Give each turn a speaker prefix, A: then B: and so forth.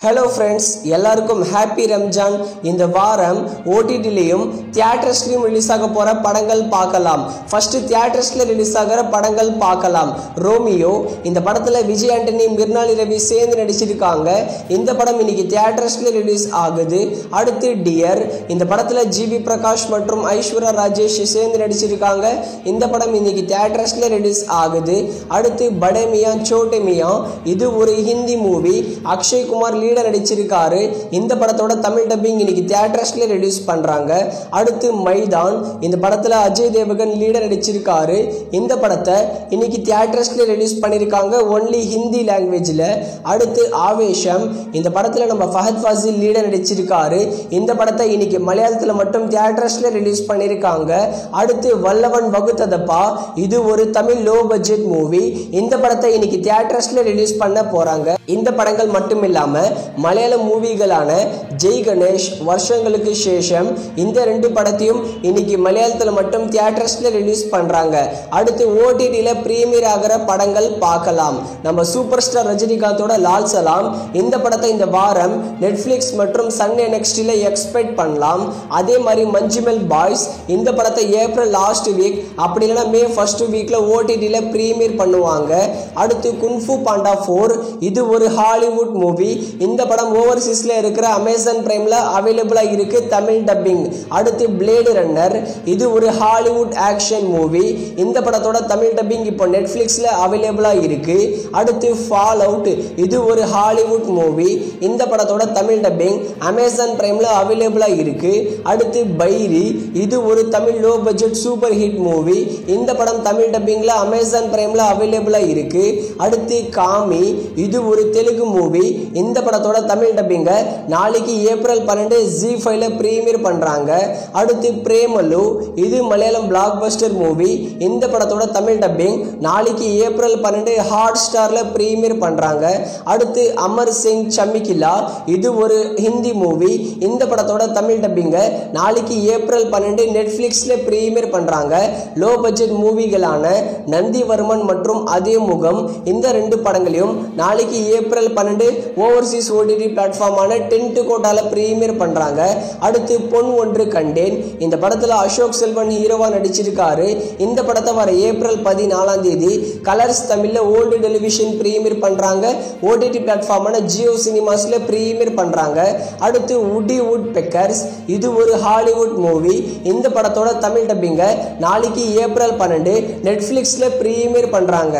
A: Hello friends, எல்லாருக்கும் happy Ramzan. இந்த வாரம் ஓடிடிலையும் தியேட்டர்ஸ்லையும் ரிலீஸ் ஆக போகிற படங்கள் பார்க்கலாம். ஃபஸ்ட்டு தியேட்டர்ஸில் ரிலீஸ் ஆகிற படங்கள் பார்க்கலாம். ரோமியோ, இந்த படத்தில் விஜய் ஆண்டனி, மிர்னாலி ரவி சேர்ந்து நடிச்சிருக்காங்க. இந்த படம் இன்னைக்கு தியேட்டர்ஸில் ரிலீஸ் ஆகுது. அடுத்து டியர், இந்த படத்தில் ஜிவி பிரகாஷ் மற்றும் ஐஸ்வர்யா ராஜேஷ் சேர்ந்து நடிச்சிருக்காங்க. இந்த படம் இன்னைக்கு தியேட்டர்ஸில் ரிலீஸ் ஆகுது. அடுத்து படே மியா சோட்டே மியா, இது ஒரு ஹிந்தி மூவி. அக்ஷய் குமார் லீடர் நடிச்சிருக்காரு. இந்த படத்தோட தமிழ் டப்பிங் இன்னைக்கு தியேட்டர்ஸ்ல ரிலீஸ் பண்றாங்க. அடுத்து மைதான், இந்த படத்துல அஜய் தேவகன் லீடர் நடிச்சிருக்காரு. இந்த படத்தை இன்னைக்கு தியேட்டர்ஸ்ல ரிலீஸ் பண்ணிருக்காங்க, ஒன்லி ஹிந்தி லாங்குவேஜ்ல. அடுத்து ஆவேஷம், இந்த படத்துல நம்ம ஃபஹத் ஃபாசில் லீடர் நடிச்சிருக்காரு. இந்த படத்தை இன்னைக்கு மலையாளத்துல மட்டும் தியேட்டர்ஸ்ல ரிலீஸ் பண்ணிருக்காங்க. அடுத்து வல்லவன் வகுத்ததப்பா, இது ஒரு தமிழ் லோ பட்ஜெட் மூவி. இந்த படத்தை இன்னைக்கு தியேட்டர்ஸ்ல ரிலீஸ் பண்ண போறாங்க. இந்த படங்கள் மட்டும் இல்லாம மலையாள மூவிகளான ஜெய் கணேஷ், வருஷங்களுக்கு சேஷம், இந்த ரெண்டு படத்தையும் இன்னைக்கு மலையாளத்தில் மட்டும் தியேட்டர்ஸ்ல ரிலீஸ் பண்றாங்க. அடுத்து ஓடிடியில பிரீமியர் ஆகிற படங்கள் பார்க்கலாம். நம்ம சூப்பர் ஸ்டார் ரஜினிகாந்தோட லால் சலாம், இந்த படத்தை இந்த வாரம் நெட்ஃபிளிக்ஸ் மற்றும் சன் நெக்ஸ்ட்ல எக்ஸ்பெக்ட் பண்ணலாம். அதே மாதிரி மஞ்சுமெல் பாய்ஸ், இந்த படத்தை ஏப்ரல் லாஸ்ட் வீக் அப்படி இல்லைன்னா மே ஃபர்ஸ்ட் வீக்ல ஓடிடியில பிரீமியர் பண்ணுவாங்க. அடுத்து குன்ஃபு பாண்டா 4, இது ஒரு ஹாலிவுட் மூவி. இந்த படம் ஓவர்சீஸ்ல இருக்கிற அமேசான் பிரைம்ல அவைலபிளா இருக்கு, தமிழ் டப்பிங். அடுத்து பிளேடு ரன்னர், இது ஒரு ஹாலிவுட் ஆக்ஷன் மூவி. இந்த படத்தோட தமிழ் டப்பிங் இப்போ நெட்ஃபிளிக்ஸ்ல அவைலபிளா இருக்கு. அடுத்து ஃபால் அவுட், இது ஒரு ஹாலிவுட் மூவி. இந்த படத்தோட தமிழ் டப்பிங் அமேசான் பிரைம்ல அவைலபிளா இருக்கு. அடுத்து பைரி, இது ஒரு Tamil low budget super hit movie. இந்த படம் தமிழ் டப்பிங்ல அமேசான் பிரைம்ல அவைலபிளா இருக்கு. அடுத்து காமி, இது ஒரு தெலுங்கு மூவி. இந்த படத்தோட தமிழ் டப்பிங்க நாளைக்கு ஏப்ரல் 12 ஜி5ல பிரீமியர் பண்றாங்க. அடுத்து பிரேமலு, இது மலையாளம் பிளாக் பஸ்டர் மூவி. இந்த படத்தோட தமிழ் டப்பிங் நாளைக்கு ஏப்ரல் 12 ஹாட் ஸ்டார்ல பிரீமியர் பண்றாங்க. அடுத்து அமர் சிங் சமிகிலா, இது ஒரு ஹிந்தி மூவி. இந்த படத்தோட தமிழ் டப்பிங்க நாளைக்கு ஏப்ரல் 12 நெட்ஃபிளிக்ஸ்ல பிரீமியர் பண்றாங்க. லோ பட்ஜெட் மூவிகளான நந்திவர்மன் மற்றும் அதே முகம், இந்த ரெண்டு படங்களையும் நாளைக்கு ஏப்ரல் 12 ஓவர்சீஸ் ஓடிடி பிளாட்ஃபார்மான டென்ட் கோட்டால பிரீமியர் பண்றாங்க. அடுத்து பொன் ஒன்று கண்டேன், இந்த படத்துல அசோக் செல்வன் ஹீரோவா நடிச்சிருக்காரு. இந்த படத்தை வர ஏப்ரல் 14 கலர்ஸ் தமிழ்ல ஓல்டு டெலிவிஷன் பிரீமியர் பண்றாங்க. ஓடிடி பிளாட்ஃபார்மான ஜியோ சினிமாஸ்ல பிரீமியர் பண்றாங்க. அடுத்து உடி வுட் பெக்கர்ஸ், இது ஒரு ஹாலிவுட் மூவி. இந்த படத்தோட தமிழ் டப்பிங்க நாளைக்கு ஏப்ரல் 12 நெட்ஃபிளிக்ஸ்ல பிரீமியர் பண்றாங்க.